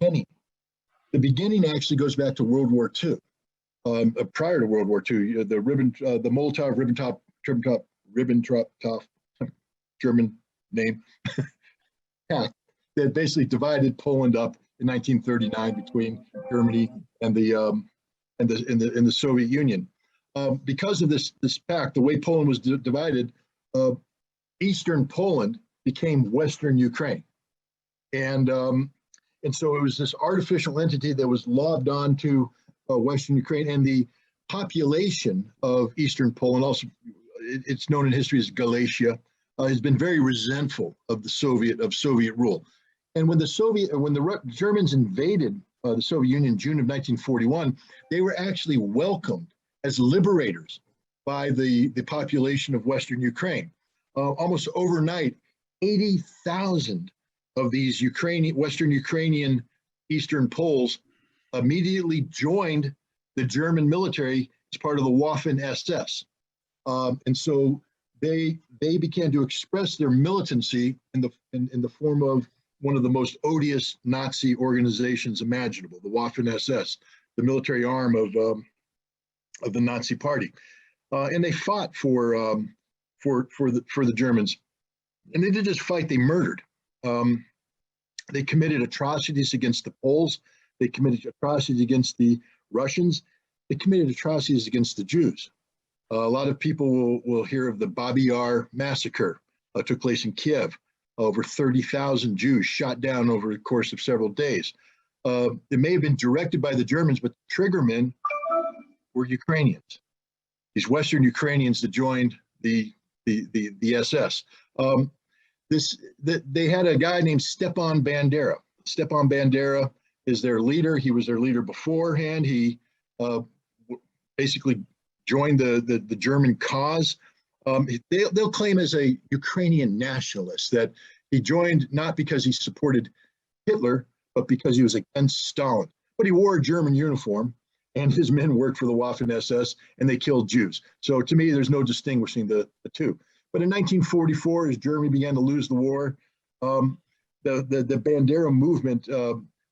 beginning. The beginning actually goes back to World War II. Prior to World War II, the Molotov-Ribbentrop German name pact that basically divided Poland up in 1939 between Germany and the Soviet Union. Because of this pact, the way Poland was divided, Eastern Poland became Western Ukraine, and so it was this artificial entity that was lobbed onto Western Ukraine, and the population of Eastern Poland, also it's known in history as Galicia, has been very resentful of Soviet rule. And when the Germans invaded the Soviet Union in June of 1941, they were actually welcomed as liberators by the population of Western Ukraine. Almost overnight, 80,000 of these Western Ukrainian Eastern Poles immediately joined the German military as part of the Waffen-SS. And so they began to express their militancy in the form of one of the most odious Nazi organizations imaginable, the Waffen-SS, the military arm of the Nazi Party, and they fought for the Germans, and they didn't just fight; they murdered. They committed atrocities against the Poles. They committed atrocities against the Russians. They committed atrocities against the Jews. A lot of people will hear of the Babi Yar massacre. Took place in Kiev. Over 30,000 Jews shot down over the course of several days. It may have been directed by the Germans, but the triggermen were Ukrainians. These Western Ukrainians that joined the SS. They had a guy named Stepan Bandera. Stepan Bandera is their leader. He was their leader beforehand. He basically joined the German cause. They'll claim as a Ukrainian nationalist that he joined not because he supported Hitler, but because he was against Stalin. But he wore a German uniform, and his men worked for the Waffen-SS, and they killed Jews. So to me, there's no distinguishing the two. But in 1944, as Germany began to lose the war, the Bandera movement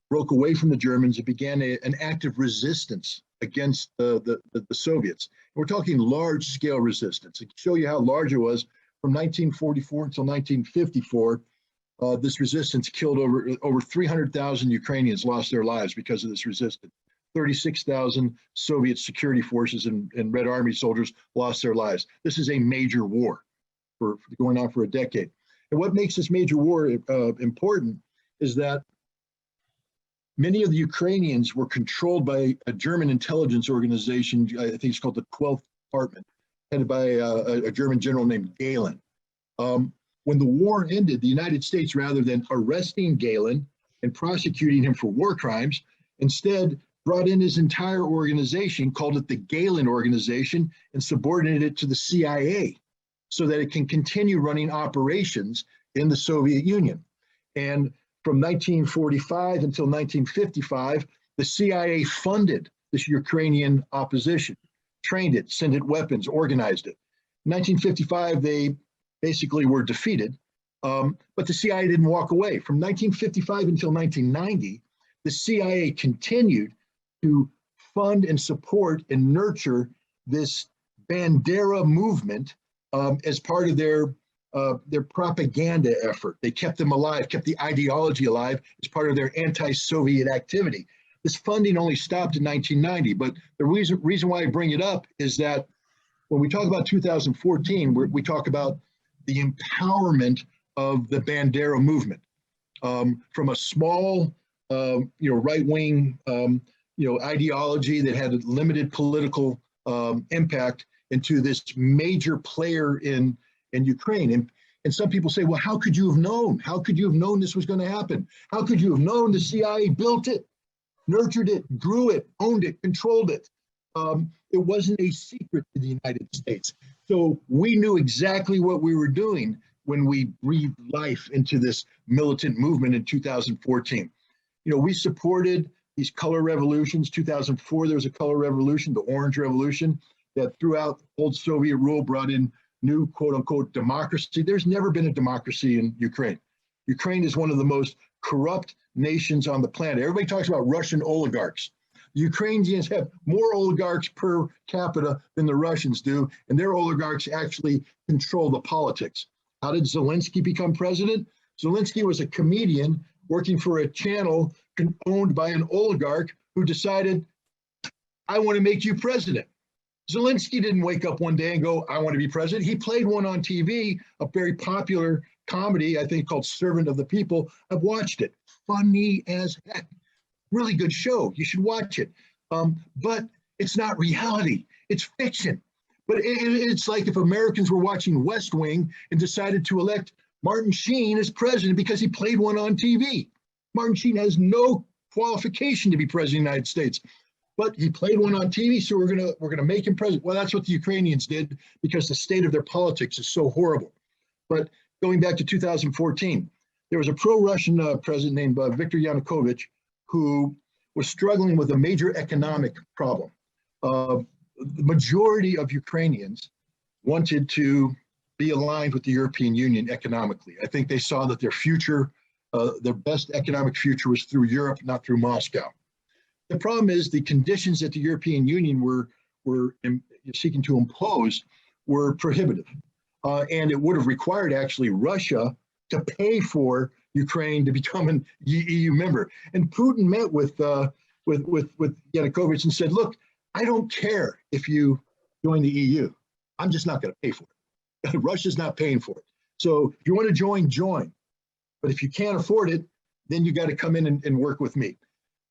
broke away from the Germans. It began an active resistance against the Soviets. We're talking large-scale resistance. To show you how large it was, from 1944 until 1954, this resistance killed over 300,000 Ukrainians lost their lives because of this resistance. 36,000 Soviet security forces and Red Army soldiers lost their lives. This is a major war going on for a decade. And what makes this major war important is that many of the Ukrainians were controlled by a German intelligence organization. I think it's called the 12th Department, headed by a German general named Gehlen. When the war ended, the United States, rather than arresting Gehlen and prosecuting him for war crimes, instead brought in his entire organization, called it the Gehlen Organization, and subordinated it to the CIA so that it can continue running operations in the Soviet Union. And from 1945 until 1955, the CIA funded this Ukrainian opposition, trained it, sent it weapons, organized it. In 1955, they basically were defeated, but the CIA didn't walk away. From 1955 until 1990, the CIA continued to fund and support and nurture this Bandera movement as part of their propaganda effort. They kept them alive, kept the ideology alive as part of their anti-Soviet activity. This funding only stopped in 1990, but the reason why I bring it up is that when we talk about 2014, we talk about the empowerment of the Bandera movement from a small, right-wing, ideology that had a limited political impact into this major player in Ukraine. And some people say, well, how could you have known? How could you have known this was going to happen? How could you have known the CIA built it, nurtured it, grew it, owned it, controlled it? It wasn't a secret to the United States. So we knew exactly what we were doing when we breathed life into this militant movement in 2014. We supported these color revolutions. 2004, there was a color revolution, the Orange Revolution, that throughout old Soviet rule brought in new quote unquote democracy. There's never been a democracy in Ukraine. Ukraine is one of the most corrupt nations on the planet. Everybody talks about Russian oligarchs. The Ukrainians have more oligarchs per capita than the Russians do, and their oligarchs actually control the politics. How did Zelensky become president? Zelensky was a comedian working for a channel owned by an oligarch who decided, I want to make you president. Zelensky didn't wake up one day and go, I want to be president. He played one on TV, a very popular comedy, I think called Servant of the People. I've watched it. Funny as heck. Really good show. You should watch it. But it's not reality. It's fiction. But it's like if Americans were watching West Wing and decided to elect Martin Sheen as president because he played one on TV. Martin Sheen has no qualification to be president of the United States, but he played one on TV, so we're gonna make him president. Well, that's what the Ukrainians did because the state of their politics is so horrible. But going back to 2014, there was a pro-Russian president named Viktor Yanukovych who was struggling with a major economic problem. The majority of Ukrainians wanted to be aligned with the European Union economically. I think they saw that their future, their best economic future was through Europe, not through Moscow. The problem is the conditions that the European Union were seeking to impose were prohibitive. And it would have required actually Russia to pay for Ukraine to become an EU member. And Putin met with Yanukovych and said, look, I don't care if you join the EU. I'm just not going to pay for it. Russia's not paying for it. So if you want to join, join. But if you can't afford it, then you got to come in and work with me.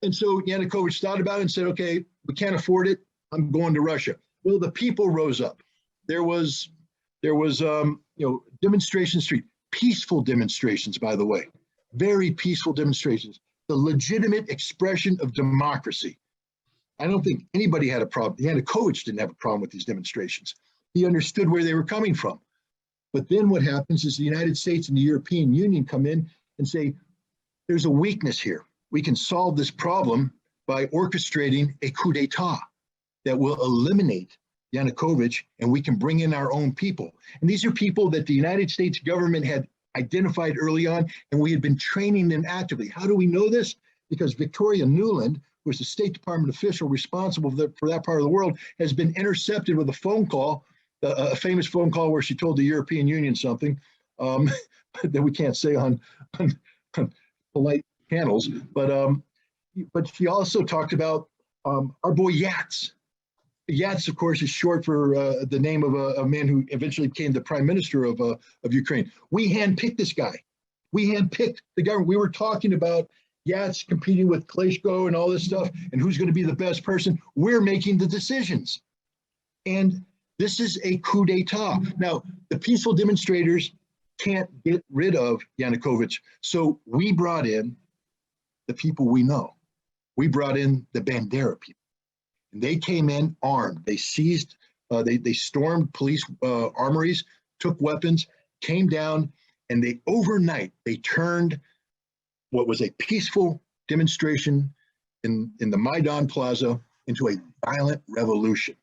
And so Yanukovych thought about it and said, okay, we can't afford it. I'm going to Russia. Well, the people rose up. There was demonstration street, peaceful demonstrations, by the way, very peaceful demonstrations, the legitimate expression of democracy. I don't think anybody had a problem. Yanukovych didn't have a problem with these demonstrations. He understood where they were coming from. But then what happens is the United States and the European Union come in and say, there's a weakness here. We can solve this problem by orchestrating a coup d'etat that will eliminate Yanukovych, and we can bring in our own people. And these are people that the United States government had identified early on, and we had been training them actively. How do we know this? Because Victoria Nuland, who was the State Department official responsible for that part of the world, has been intercepted with a phone call, a famous phone call where she told the European Union something that we can't say on polite channels. But she also talked about our boy Yats. Yats, of course, is short for the name of a man who eventually became the prime minister of Ukraine. We handpicked this guy. We handpicked the government. We were talking about Yats competing with Klitschko and all this stuff, and who's going to be the best person. We're making the decisions. And this is a coup d'etat. Now, the peaceful demonstrators can't get rid of Yanukovych. So we brought in the people we know. We brought in the Bandera people. And they came in armed. They seized, they stormed police armories, took weapons, came down, and they overnight, they turned what was a peaceful demonstration in the Maidan Plaza into a violent revolution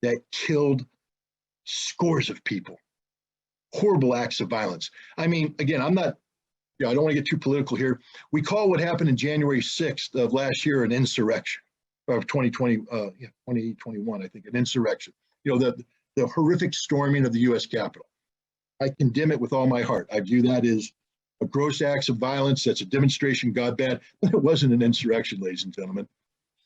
that killed scores of people. Horrible acts of violence. I mean, again, I don't want to get too political here. We call what happened in January 6th of last year an insurrection. Of 2021, I think, an insurrection. The horrific storming of the U.S. Capitol. I condemn it with all my heart. I view that as a gross acts of violence. That's a demonstration gone bad. But it wasn't an insurrection, ladies and gentlemen.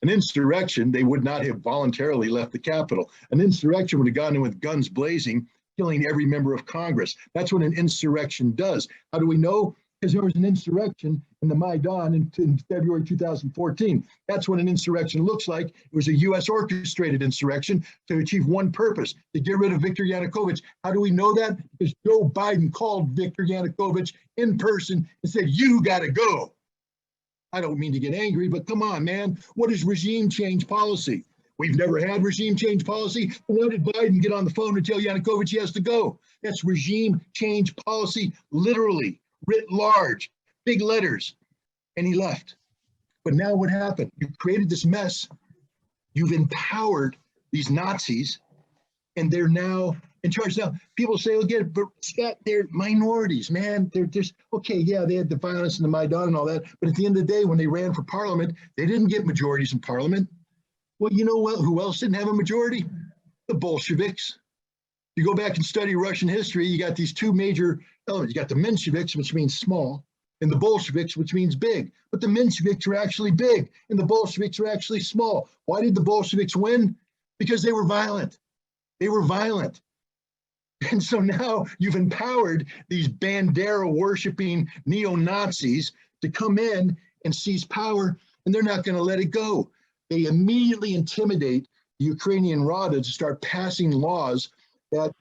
An insurrection, they would not have voluntarily left the Capitol. An insurrection would have gone in with guns blazing, killing every member of Congress. That's what an insurrection does. How do we know? Because there was an insurrection in the Maidan in February 2014. That's what an insurrection looks like. It was a U.S. orchestrated insurrection to achieve one purpose, to get rid of Viktor Yanukovych. How do we know that? Because Joe Biden called Viktor Yanukovych in person and said, you got to go. I don't mean to get angry, but come on, man. What is regime change policy? We've never had regime change policy. Why did Biden get on the phone and tell Yanukovych he has to go? That's regime change policy, literally. Writ large, big letters, and he left. But now what happened? You've created this mess. You've empowered these Nazis, and they're now in charge. Now, people say, again, but Scott, they're minorities, man. They're just, okay, yeah, they had the violence in the Maidan and all that. But at the end of the day, when they ran for parliament, they didn't get majorities in parliament. Well, you know what? Who else didn't have a majority? The Bolsheviks. You go back and study Russian history, you got these two major elements. You got the Mensheviks, which means small, and the Bolsheviks, which means big. But the Mensheviks were actually big, and the Bolsheviks were actually small. Why did the Bolsheviks win? Because they were violent. They were violent. And so now you've empowered these Bandera-worshiping neo-Nazis to come in and seize power, and they're not going to let it go. They immediately intimidate the Ukrainian Rada to start passing laws that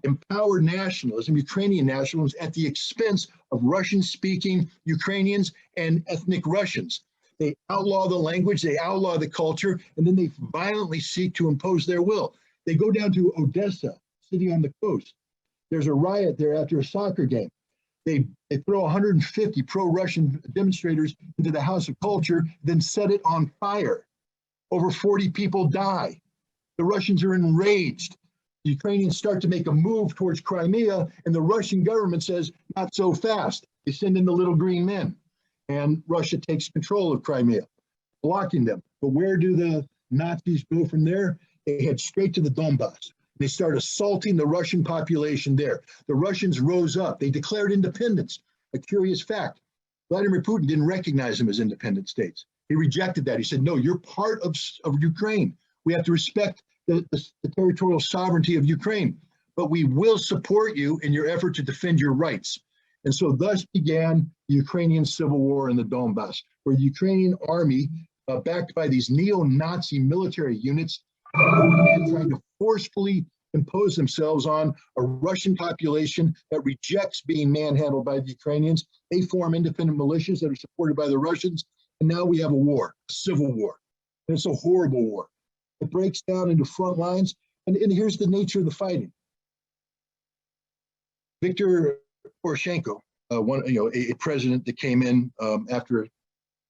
empower nationalism, Ukrainian nationalism, at the expense of Russian-speaking Ukrainians and ethnic Russians. They outlaw the language, they outlaw the culture, and then they violently seek to impose their will. They go down to Odessa, city on the coast. There's a riot there after a soccer game. They throw 150 pro-Russian demonstrators into the House of Culture, then set it on fire. Over 40 people die. The Russians are enraged. The Ukrainians start to make a move towards Crimea, and the Russian government says, not so fast. They send in the little green men, and Russia takes control of Crimea, blocking them. But where do the Nazis go from there? They head straight to the Donbass. They start assaulting the Russian population there. The Russians rose up. They declared independence. A curious fact, Vladimir Putin didn't recognize them as independent states. He rejected that. He said, no, you're part of Ukraine. We have to respect the territorial sovereignty of Ukraine, but we will support you in your effort to defend your rights. And so thus began the Ukrainian civil war in the Donbass, where the Ukrainian army, backed by these neo-Nazi military units, began trying to forcefully impose themselves on a Russian population that rejects being manhandled by the Ukrainians. They form independent militias that are supported by the Russians, and now we have a war, a civil war. And it's a horrible war. It breaks down into front lines, and here's the nature of the fighting. Viktor Poroshenko, a president that came in after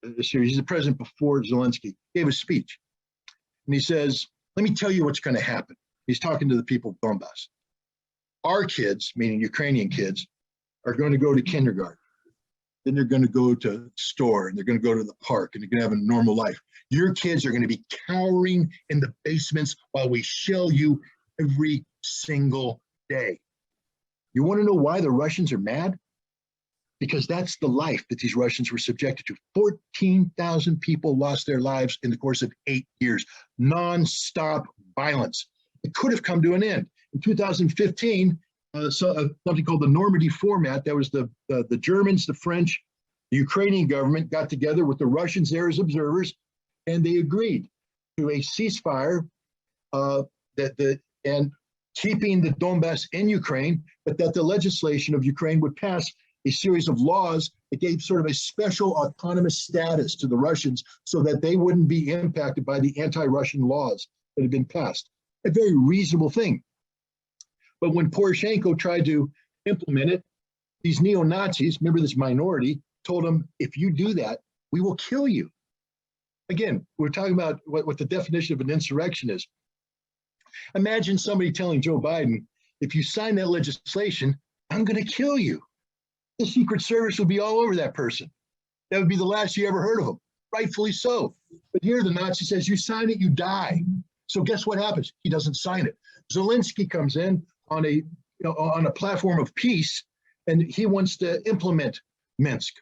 a series, he's the president before Zelensky, gave a speech. And he says, let me tell you what's going to happen. He's talking to the people of Donbass. Our kids, meaning Ukrainian kids, are going to go to kindergarten. Then they're going to go to the store, and they're going to go to the park, and they're going to have a normal life. Your kids are going to be cowering in the basements while we shell you every single day. You want to know why the Russians are mad? Because that's the life that these Russians were subjected to. 14,000 people lost their lives in the course of 8 years. Non-stop violence. It could have come to an end. In 2015, something called the Normandy format, that was the Germans, the French, the Ukrainian government got together with the Russians there as observers, and they agreed to a ceasefire and keeping the Donbass in Ukraine, but that the legislation of Ukraine would pass a series of laws that gave sort of a special autonomous status to the Russians so that they wouldn't be impacted by the anti-Russian laws that had been passed. A very reasonable thing. But when Poroshenko tried to implement it, these neo-Nazis, remember this minority, told him, if you do that, we will kill you. Again, we're talking about what the definition of an insurrection is. Imagine somebody telling Joe Biden, if you sign that legislation, I'm going to kill you. The Secret Service would be all over that person. That would be the last you ever heard of him, rightfully so. But here the Nazi says, you sign it, you die. So guess what happens? He doesn't sign it. Zelensky comes in on a platform of peace, and he wants to implement Minsk.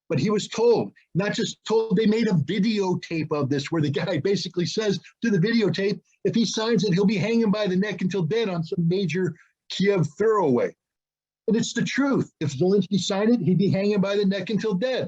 But he was told, not just told, they made a videotape of this where the guy basically says to the videotape, if he signs it, he'll be hanging by the neck until dead on some major Kiev thoroughway. And it's the truth. If Zelensky signed it, he'd be hanging by the neck until dead.